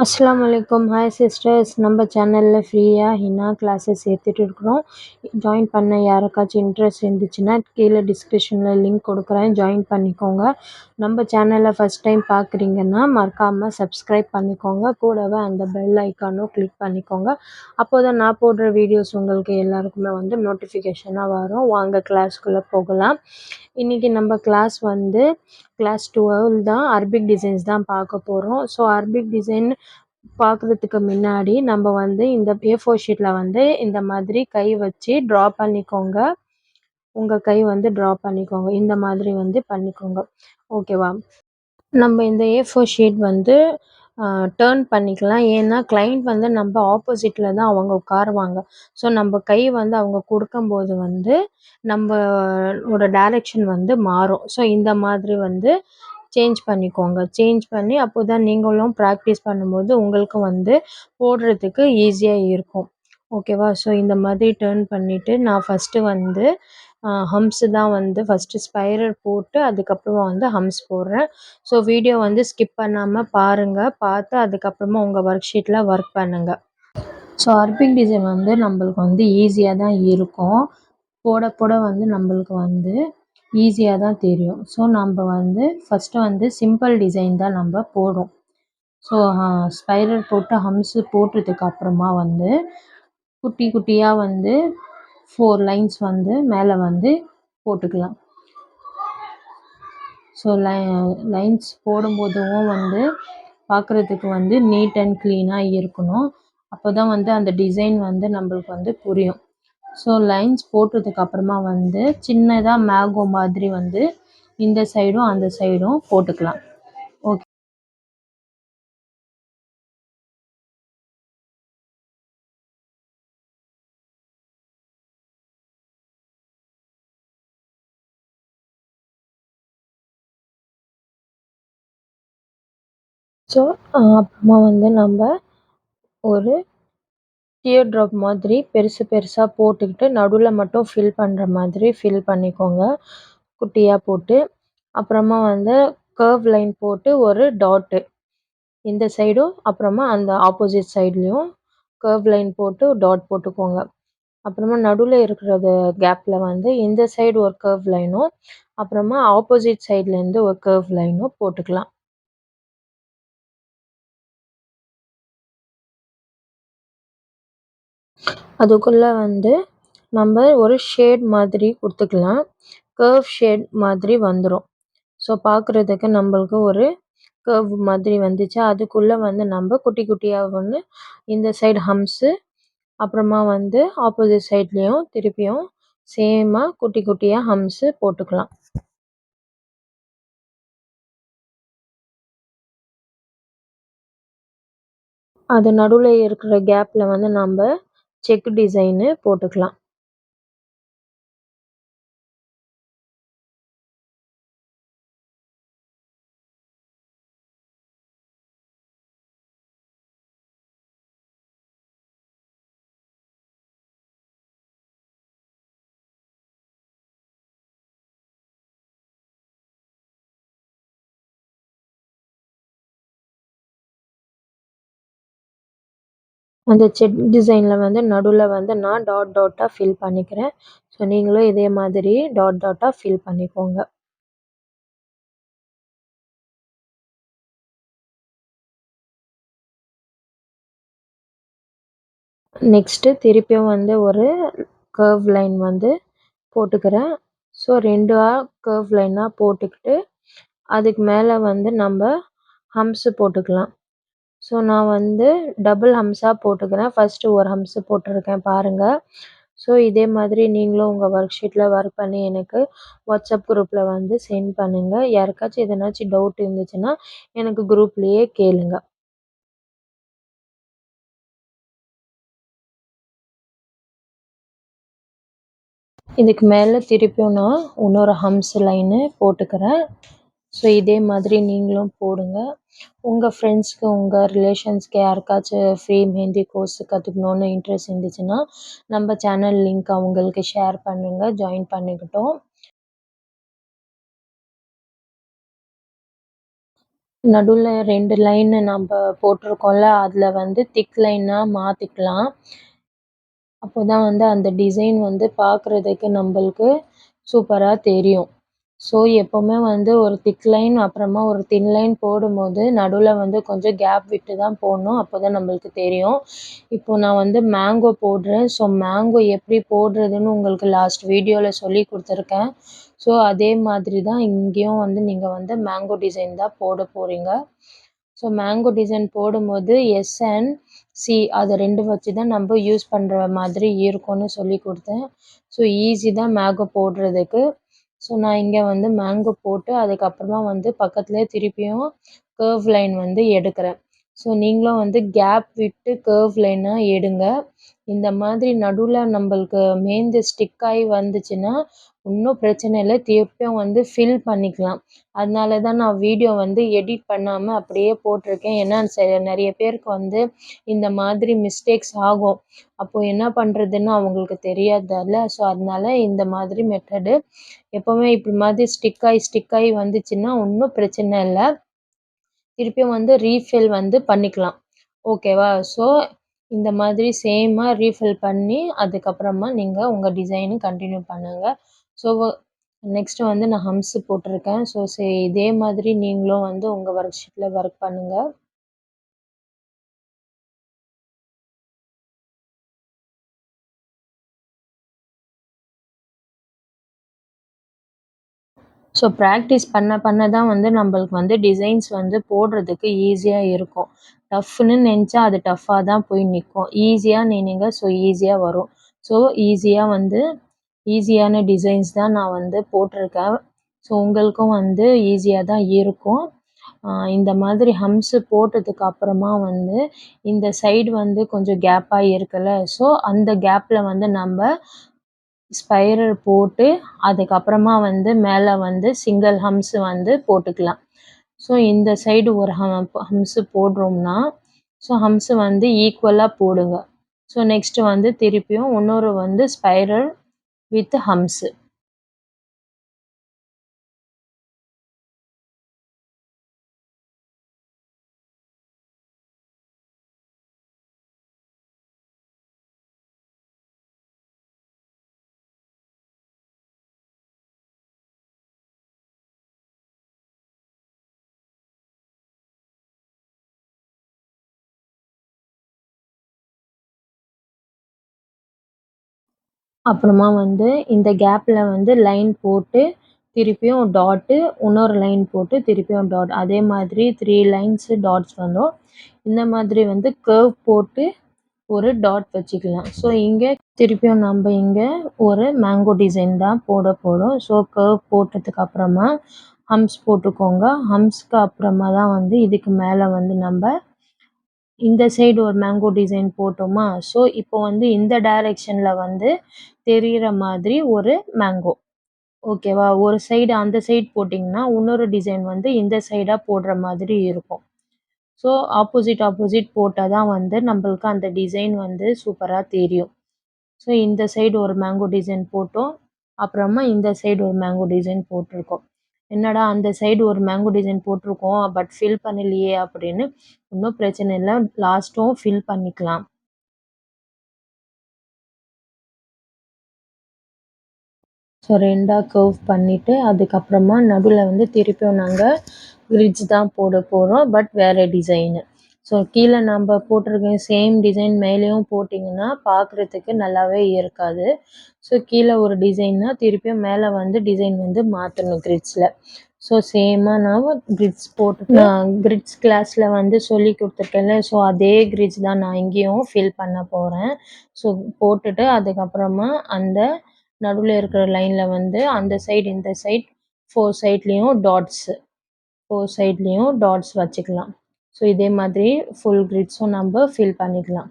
அஸ்ஸலாமு அலைக்கும். Hi sisters. நம்ம சேனலில் ஃப்ரீயாக ஹினா கிளாஸஸ் சேர்த்துட்டு இருக்கிறோம். ஜாயின் பண்ண யாருக்காச்சும் இன்ட்ரெஸ்ட் இருந்துச்சுன்னா கீழே டிஸ்கிரிப்ஷனில் லிங்க் கொடுக்குறேன், ஜாயின் பண்ணிக்கோங்க. நம்ம சேனலை ஃபஸ்ட் டைம் பார்க்குறீங்கன்னா மறக்காமல் சப்ஸ்கிரைப் பண்ணிக்கோங்க. கூடவே அந்த பெல் ஐக்கானும் கிளிக் பண்ணிக்கோங்க. அப்போ தான் நான் போடுற வீடியோஸ் உங்களுக்கு எல்லாருக்குமே நோட்டிஃபிகேஷனாக வரும். வாங்க கிளாஸ்க்குள்ளே போகலாம். இன்றைக்கி நம்ம கிளாஸ் 12 தான். அரபிக் டிசைன்ஸ் தான் பார்க்க போகிறோம். ஸோ அரபிக் டிசைன் பார்க்குறதுக்கு முன்னாடி நம்ம இந்த A4 ஷீட்டில் இந்த மாதிரி கை வச்சு ட்ரா பண்ணிக்கோங்க. உங்கள் கை ட்ரா பண்ணிக்கோங்க. இந்த மாதிரி பண்ணிக்கோங்க. ஓகேவா? நம்ம இந்த A4 ஷீட் டர்ன் பண்ணிக்கலாம். ஏன்னா கிளைண்ட் நம்ம ஆப்போசிட்டில் தான் அவங்க உட்காருவாங்க. ஸோ நம்ம கை அவங்க கொடுக்கும்போது நம்மளோட டைரெக்ஷன் மாறும். ஸோ இந்த மாதிரி சேஞ்ச் பண்ணிக்கோங்க. சேஞ்ச் பண்ணி அப்போ தான் நீங்களும் ப்ராக்டிஸ் பண்ணும்போது உங்களுக்கும் போடுறதுக்கு ஈஸியாக இருக்கும். ஓகேவா? ஸோ இந்த மாதிரி டர்ன் பண்ணிவிட்டு நான் ஃபஸ்ட்டு ஹம்ஸ் தான் ஃபஸ்ட்டு ஸ்பைரல் போட்டு அதுக்கப்புறமா ஹம்ஸ் போடுறேன். ஸோ வீடியோ ஸ்கிப் பண்ணாமல் பாருங்கள். பார்த்து அதுக்கப்புறமா உங்கள் ஒர்க் ஷீட்டில் ஒர்க் பண்ணுங்கள். ஸோ அரபிக் டிசைன் நம்மளுக்கு ஈஸியாக தான் இருக்கும். போட போட நம்மளுக்கு ஈஸியாக தான் தெரியும். ஸோ நம்ம ஃபஸ்ட்டு சிம்பிள் டிசைன் தான் நம்ம போடுறோம். ஸோ ஸ்பைரல் போட்டு ஹம்ஸு போட்டதுக்கு அப்புறமா குட்டி குட்டியாக 4 லைன்ஸ் மேலே போட்டுக்கலாம். ஸோ லைன்ஸ் போடும்போதும் பார்க்குறதுக்கு நீட் அண்ட் க்ளீனாக இருக்கணும். அப்போ தான் அந்த டிசைன் நம்மளுக்கு புரியும். ஸோ லைன்ஸ் போட்டதுக்கு அப்புறமா சின்னதாக மேங்கோ மாதிரி இந்த சைடும் அந்த சைடும் போட்டுக்கலாம். ஓகே. ஸோ அப்புறமா நம்ம ஒரு டியர் ட்ராப் மாதிரி பெருசு பெருசாக போட்டுக்கிட்டு நடுவில் மட்டும் ஃபில் பண்ணுற மாதிரி ஃபில் பண்ணிக்கோங்க. குட்டியாக போட்டு அப்புறமா கர்வ் லைன் போட்டு ஒரு டாட்டு இந்த சைடும் அப்புறமா அந்த ஆப்போசிட் சைட்லேயும் கர்வ் லைன் போட்டு டாட் போட்டுக்கோங்க. அப்புறமா நடுவில் இருக்கிறது கேப்பில் இந்த சைடு ஒரு கர்வ் லைனும் அப்புறமா ஆப்போசிட் சைட்லேருந்து ஒரு கர்வ் லைனும் போட்டுக்கலாம். அதுக்குள்ளே நம்ம ஒரு ஷேட் மாதிரி கொடுத்துக்கலாம். கர்வ் ஷேட் மாதிரி வந்துடும். ஸோ பார்க்குறதுக்கு நம்மளுக்கு ஒரு கர்வ் மாதிரி வந்துச்சு. அதுக்குள்ளே நம்ம குட்டி குட்டியாக இந்த சைடு ஹம்ஸு அப்புறமா ஆப்போசிட் சைட்லேயும் திருப்பியும் சேமாக குட்டி குட்டியாக ஹம்ஸு போட்டுக்கலாம். அது நடுவில் இருக்கிற கேப்பில் நம்ம செக் டிசைனு போட்டுக்கலாம். அந்த செக் டிசைனில் நடுவில் நான் டாட் டாட்டாக ஃபில் பண்ணிக்கிறேன். ஸோ நீங்களும் இதே மாதிரி டாட் டாட்டாக ஃபில் பண்ணிக்கோங்க. நெக்ஸ்ட்டு திருப்பியும் ஒரு கர்வ் லைன் போட்டுக்கிறேன். ஸோ 2 கர்வ் லைனாக போட்டுக்கிட்டு அதுக்கு மேலே நம்ம ஹம்ஸு போட்டுக்கலாம். ஸோ நான் டபுள் ஹம்ஸாக போட்டுக்கிறேன். ஃபஸ்ட்டு ஒரு ஹம்ஸு போட்டிருக்கேன் பாருங்கள். ஸோ இதே மாதிரி நீங்களும் உங்கள் ஒர்க் ஷீட்டில் ஒர்க் பண்ணி எனக்கு வாட்ஸ்அப் குரூப்பில் சென்ட் பண்ணுங்கள். யாருக்காச்சும் எதனாச்சும் டவுட் இருந்துச்சுன்னா எனக்கு குரூப்லேயே கேளுங்க. இதுக்கு மேலே திருப்பியும் நான் இன்னொரு ஹம்ஸ் லைனு போட்டுக்கிறேன். ஸோ இதே மாதிரி நீங்களும் போடுங்க. உங்கள் ஃப்ரெண்ட்ஸ்க்கு உங்கள் ரிலேஷன்ஸ்க்கு யாருக்காச்சும் ஃப்ரீ மெஹந்தி கோர்ஸ் கற்றுக்கணுன்னு இன்ட்ரெஸ்ட் இருந்துச்சுன்னா நம்ம சேனல் லிங்க் அவங்களுக்கு ஷேர் பண்ணுங்கள், ஜாயின் பண்ணிக்கிட்டோம். நடுவுல 2 லைன் நம்ப போட்டிருக்கோம்ல, அதுல வந்து திக் லைனா மாத்திக்கலாம். அப்போதான் வந்து அந்த டிசைன் வந்து பார்க்குறதுக்கு நம்பளுக்கு சூப்பரா தெரியும். ஸோ எப்பவுமே வந்து ஒரு திக் லைன் அப்புறமா ஒரு தின் லைன் போடும்போது நடுவுல வந்து கொஞ்சம் கேப் விட்டு தான் போடணும். அப்போதான் நம்மளுக்கு தெரியும். இப்போ நான் வந்து மேங்கோ போடுறேன். ஸோ மேங்கோ எப்படி போடுறதுன்னு உங்களுக்கு லாஸ்ட் வீடியோல சொல்லிக் குடுத்துருக்கேன். ஸோ அதே மாதிரி தான் இங்கேயும் வந்து நீங்க வந்து மேங்கோ டிசைன் தான் போடப் போறீங்க. ஸோ மேங்கோ டிசைன் போடும்போது எஸ் அண்ட் சி அது 2 வச்சு தான் நம்ம யூஸ் பண்ணுற மாதிரி இருக்கும்னு சொல்லி கொடுத்தேன். ஸோ ஈஸி தான் மேங்கோ போடுறதுக்கு. ஸோ நான் இங்கே வந்து மேங்கோ போட்டு அதுக்கப்புறமா வந்து பக்கத்துலேயே திருப்பியும் கர்வ் லைன் வந்து எடுக்கிறேன். ஸோ நீங்களும் வந்து கேப் விட்டு கர்வ் லைனாக எடுங்க. இந்த மாதிரி நடுவில் நம்மளுக்கு மேய்ந்து ஸ்டிக் ஆகி வந்துச்சுன்னா ஒன்றும் பிரச்சனை இல்லை, திருப்பியும் வந்து ஃபில் பண்ணிக்கலாம். அதனால தான் நான் வீடியோ வந்து எடிட் பண்ணாமல் அப்படியே போட்டிருக்கேன். ஏன்னா நிறைய பேருக்கு வந்து இந்த மாதிரி மிஸ்டேக்ஸ் ஆகும். அப்போது என்ன பண்ணுறதுன்னு அவங்களுக்கு தெரியாதுல்ல. ஸோ அதனால இந்த மாதிரி மெத்தடு எப்போவுமே இப்படி மாதிரி ஸ்டிக் ஆகி வந்துச்சுன்னா ஒன்றும் பிரச்சனை இல்லை, திருப்பியும் வந்து ரீஃபில் வந்து பண்ணிக்கலாம். ஓகேவா? ஸோ இந்த மாதிரி சேமாக ரீஃபில் பண்ணி அதுக்கப்புறமா நீங்கள் உங்கள் டிசைனு கண்டினியூ பண்ணுங்க. ஸோ நெக்ஸ்ட்டு வந்து நான் ஹம்ஸ் போட்டிருக்கேன். ஸோ இதே மாதிரி நீங்களும் வந்து உங்கள் ஒர்க் ஷீட்டில் ஒர்க் பண்ணுங்க. ஸோ ப்ராக்டிஸ் பண்ண பண்ண தான் வந்து நம்மளுக்கு வந்து டிசைன்ஸ் வந்து போடுறதுக்கு ஈஸியாக இருக்கும். டஃப்ன்னு நினச்சா அது டஃப்பாக தான் போய் நிற்கும். ஈஸியாக நின்னீங்க ஸோ ஈஸியாக வரும். ஸோ ஈஸியாக வந்து ஈஸியான டிசைன்ஸ் தான் நான் வந்து போட்டிருக்கேன். ஸோ உங்களுக்கும் வந்து ஈஸியாக தான் இருக்கும். இந்த மாதிரி ஹம்ஸு போட்டதுக்கு அப்புறமா வந்து இந்த சைடு வந்து கொஞ்சம் கேப்பாக இருக்குல்ல, ஸோ அந்த கேப்பில் வந்து நம்ம ஸ்பைரல் போட்டு அதுக்கப்புறமா வந்து மேலே வந்து சிங்கிள் ஹம்ஸ் வந்து போட்டுக்கலாம். ஸோ இந்த சைடு ஒரு ஹம்ஸு போடுறோம்னா, ஸோ ஹம்ஸு வந்து ஈக்குவலாக போடுங்க. ஸோ நெக்ஸ்ட்டு வந்து திருப்பியும் இன்னொரு வந்து ஸ்பைரல் வித் ஹம்ஸு. அப்புறமா வந்து இந்த கேப்பில் வந்து லைன் போட்டு திருப்பியும் டாட்டு, இன்னொரு லைன் போட்டு திருப்பியும் டாட். அதே மாதிரி 3 லைன்ஸு டாட்ஸ் வரும். இந்த மாதிரி வந்து கர்வ் போட்டு ஒரு டாட் வச்சுக்கலாம். ஸோ இங்கே திருப்பியும் நம்ம இங்கே ஒரு மேங்கோ டிசைன் தான் போட போகிறோம். ஸோ கர்வ் போட்டதுக்கு அப்புறமா ஹம்ஸ் போட்டுக்கோங்க. ஹம்ஸ்க்கு அப்புறமா தான் வந்து இதுக்கு மேலே வந்து நம்ம இந்த சைடு ஒரு மேங்கோ டிசைன் போட்டோமா, ஸோ இப்போ வந்து இந்த டைரக்ஷனில் வந்து தெரிகிற மாதிரி ஒரு மேங்கோ. ஓகேவா? ஒரு சைடு அந்த சைடு போட்டிங்கன்னா இன்னொரு டிசைன் வந்து இந்த சைடாக போடுற மாதிரி இருக்கும். ஸோ ஆப்போசிட் போட்டால் தான் வந்து நம்மளுக்கு அந்த டிசைன் வந்து சூப்பராக தெரியும். ஸோ இந்த சைடு ஒரு மேங்கோ டிசைன் போட்டோம். அப்புறமா இந்த சைடு ஒரு மேங்கோ டிசைன் போட்டிருக்கோம். என்னடா அந்த சைடு ஒரு மேங்கோ டிசைன் போட்டிருக்கோம், பட் ஃபில் பண்ணலையே அப்படின்னு. ஒன்றும் பிரச்சனை இல்லை, லாஸ்ட்டும் ஃபில் பண்ணிக்கலாம். ஸோ 2ஆ கர்வ் பண்ணிவிட்டு அதுக்கப்புறமா நடுவில் வந்து திருப்பியும் நாங்கள் கிரிட்ஜ் தான் போட போகிறோம், பட் வேறு டிசைனு. ஸோ கீழே நம்ம போட்டிருக்க சேம் டிசைன் மேலேயும் போட்டிங்கன்னா பார்க்குறதுக்கு நல்லாவே இருக்காது. ஸோ கீழே ஒரு டிசைன்னா திருப்பியும் மேலே வந்து டிசைன் வந்து மாற்றணும் கிரிட்ஜில். ஸோ சேமாக நான் கிரிட்ஸ் போட்டு நான் கிரிட்ஸ் கிளாஸில் வந்து சொல்லி கொடுத்துருக்கேன்ல, ஸோ அதே கிரிட்ஜ் தான் நான் இங்கேயும் ஃபில் பண்ண போகிறேன். ஸோ போட்டுட்டு அதுக்கப்புறமா அந்த நடுவில் இருக்கிற லைனில் வந்து அந்த சைடு இந்த சைட் 4 சைட்லேயும் டாட்ஸு 4 சைட்லேயும் டாட்ஸ் வச்சுக்கலாம். ஸோ இதே மாதிரி ஃபுல் கிரிட்ஸும் நம்ம ஃபில் பண்ணிக்கலாம்.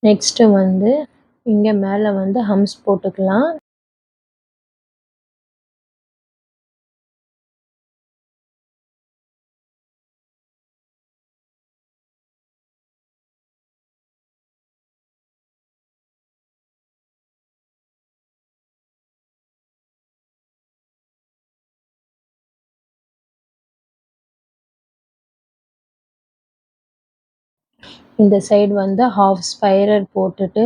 நெக்ஸ்ட்டு வந்து இங்கே மேலே வந்து ஹம்ஸ் போட்டுக்கலாம். இந்த சைடு வந்து ஹாஃப் ஸ்பைரல் போட்டுட்டு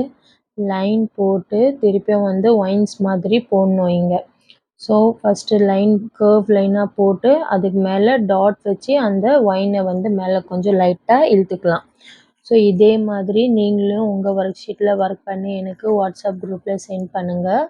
லைன் போட்டு திருப்பியும் வந்து ஒயின்ஸ் மாதிரி போடணும் இங்கே. ஸோ ஃபஸ்ட்டு லைன் கர்வ் லைனாக போட்டு அதுக்கு மேலே டாட் வச்சு அந்த ஒயினை வந்து மேலே கொஞ்சம் லைட்டாக இழுத்துக்கலாம். ஸோ இதே மாதிரி நீங்களும் உங்கள் ஒர்க் ஷீட்டில் ஒர்க் பண்ணி எனக்கு வாட்ஸ்அப் குரூப்பில் சென்ட் பண்ணுங்கள்.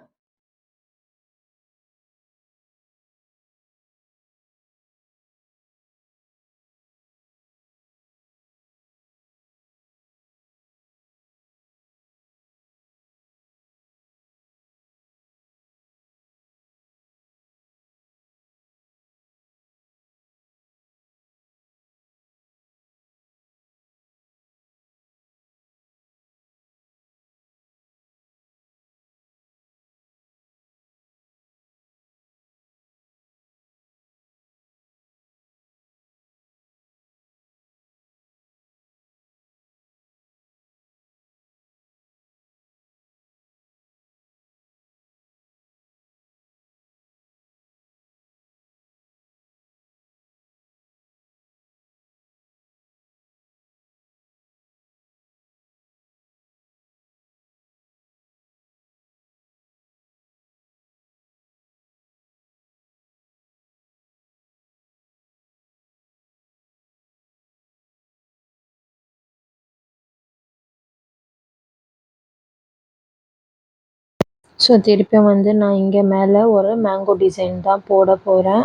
ஸோ திருப்பியும் வந்து நான் இங்கே மேலே ஒரு மேங்கோ டிசைன் தான் போட போகிறேன்.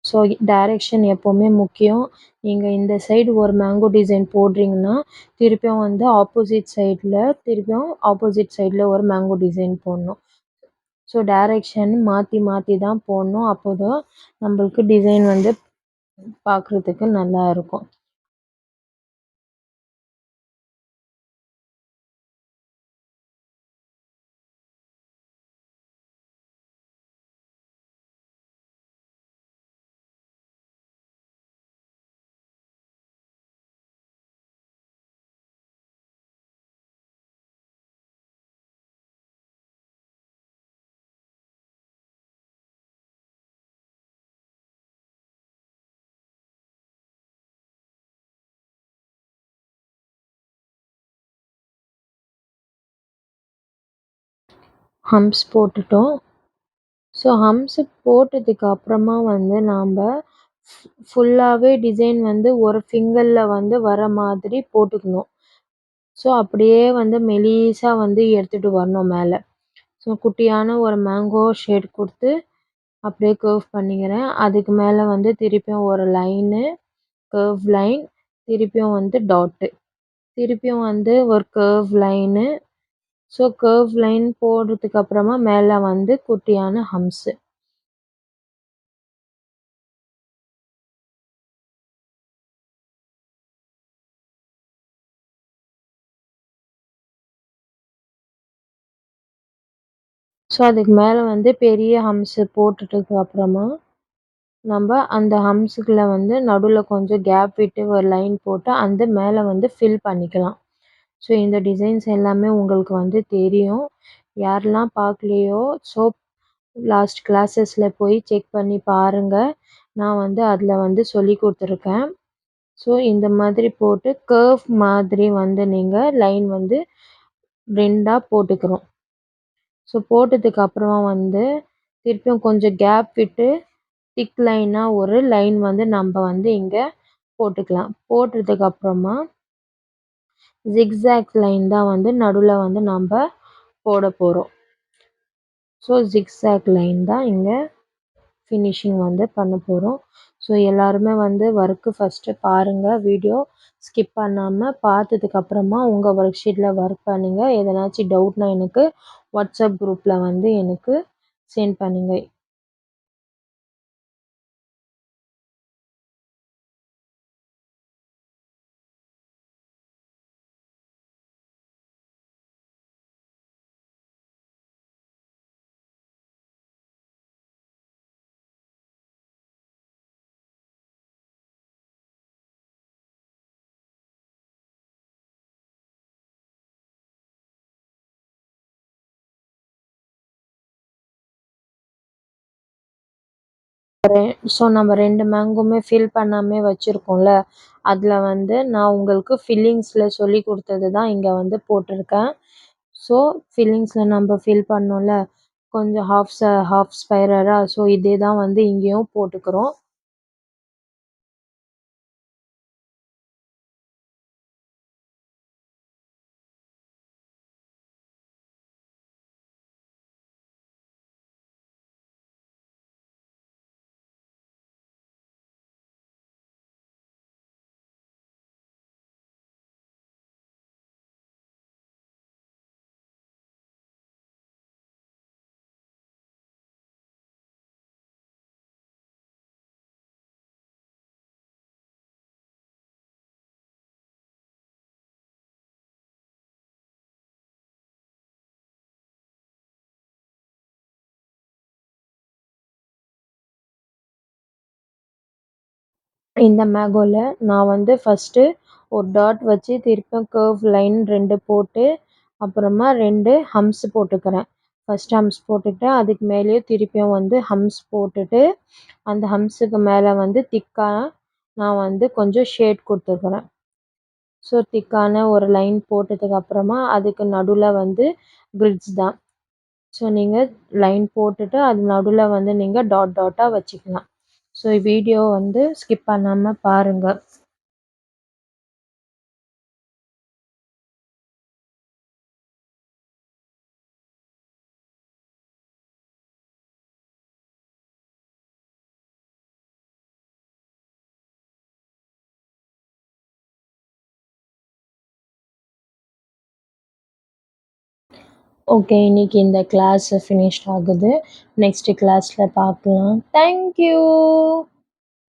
ஸோ டைரெக்ஷன் எப்போவுமே முக்கியம். நீங்கள் இந்த சைடு ஒரு மேங்கோ டிசைன் போடுறீங்கன்னா திருப்பியும் வந்து ஆப்போசிட் சைடில் ஒரு மேங்கோ டிசைன் போடணும். ஸோ டைரெக்ஷன் மாற்றி மாற்றி தான் போடணும். அப்போ தான் நம்மளுக்கு டிசைன் வந்து பார்க்குறதுக்கு நல்லா இருக்கும். ஹம்ப்ஸ் போட்டுட்டோம். ஸோ ஹம்ப்ஸ் போட்டதுக்கு அப்புறமா வந்து நாம் ஃபுல்லாகவே டிசைன் வந்து ஒரு ஃபிங்கரில் வந்து வர மாதிரி போட்டுக்கணும். ஸோ அப்படியே வந்து மெலிசாக வந்து எடுத்துகிட்டு வரணும் மேலே. ஸோ குட்டியான ஒரு மேங்கோ ஷேட் கொடுத்து அப்படியே கர்வ் பண்ணிக்கிறேன். அதுக்கு மேலே வந்து திருப்பியும் ஒரு லைனு கர்வ் லைன், திருப்பியும் வந்து டாட்டு, திருப்பியும் வந்து ஒரு curve line. So curve line போடுறதுக்கு அப்புறமா மேலே வந்து குட்டியான ஹம்ப்ஸு. ஸோ அதுக்கு மேலே வந்து பெரிய ஹம்ப்ஸு போட்டுட்டதுக்கு அப்புறமா நம்ம அந்த ஹம்ஸுக்குள்ள வந்து நடுவில் கொஞ்சம் கேப் விட்டு ஒரு லைன் போட்டு அந்த மேலே வந்து ஃபில் பண்ணிக்கலாம். ஸோ இந்த டிசைன்ஸ் எல்லாமே உங்களுக்கு வந்து தெரியும். யாரெல்லாம் பார்க்கலையோ ஸோ லாஸ்ட் கிளாஸஸில் போய் செக் பண்ணி பாருங்கள். நான் வந்து அதில் வந்து சொல்லி கொடுத்துருக்கேன். ஸோ இந்த மாதிரி போட்டு கர்வ் மாதிரி வந்து நீங்கள் லைன் வந்து 2ஆ போட்டுக்கிறோம். ஸோ போட்டதுக்கு அப்புறமா வந்து திருப்பியும் கொஞ்சம் கேப் விட்டு திக் லைனாக ஒரு லைன் வந்து நம்ம வந்து இங்கே போட்டுக்கலாம். போட்டதுக்கு அப்புறமா ஜிக்ஸாக் லைன் தான் வந்து நடுவில் வந்து நம்ம போட போகிறோம். ஸோ ஜிக்ஸாக் லைன் தான் இங்கே ஃபினிஷிங் வந்து பண்ண போகிறோம். ஸோ எல்லாருமே வந்து ஒர்க்கு ஃபஸ்ட்டு பாருங்கள். வீடியோ ஸ்கிப் பண்ணாமல் பார்த்ததுக்கப்புறமா உங்கள் ஒர்க் ஷீட்டில் ஒர்க் பண்ணுங்கள். எதனாச்சும் டவுட்னா எனக்கு வாட்ஸ்அப் குரூப்பில் வந்து எனக்கு சென்ட் பண்ணுங்கள். ஸோ நம்ம 2 மேங்கோவுமே ஃபில் பண்ணாமயே வச்சிருக்கோம்ல, அதில வந்து நான் உங்களுக்கு ஃபில்லிங்ஸ்ல சொல்லிக் குடுத்தது தான் இங்க வந்து போட்டிருக்கேன். ஸோ ஃபில்லிங்ஸ்ல நம்ப ஃபில் பண்ணோம்ல, கொஞ்சம் ஹாஃப் ஸ்பைரலா ஸோ இதே தான் வந்து இங்கேயும் போட்டுக்கிறோம். இந்த மேங்கோல நான் வந்து ஃபர்ஸ்ட்டு ஒரு டாட் வச்சு திருப்பியும் கர்வ் லைன் 2 போட்டு, அப்புறமா 2 ஹம்ப்ஸ் போட்டுக்கிறேன். ஃபர்ஸ்ட் ஹம்ப்ஸ் போட்டுட்டு, அதுக்கு மேலேயே திருப்பியும் வந்து ஹம்ப்ஸ் போட்டுட்டு, அந்த ஹம்ப்ஸுக்கு மேல வந்து திக்கா நான் வந்து கொஞ்சம் ஷேட் குடுத்துக்கிறேன். ஸோ திக்கான ஒரு லைன் போட்டதுக்கு அப்புறமா, அதுக்கு நடுவுல வந்து கிரிட்ஸ் தான். ஸோ நீங்க லைன் போட்டுட்டு, அது நடுவுல வந்து நீங்க டாட் டாட்டா வச்சுக்கலாம். ஸோ வீடியோ வந்து ஸ்கிப் பண்ணாம பாருங்க. ஓகே. இன்னைக்கு இந்த கிளாஸ் ஃபினிஷ்ட் ஆகுது. நெக்ஸ்ட் கிளாஸ்ல பார்க்கலாம். Thank you.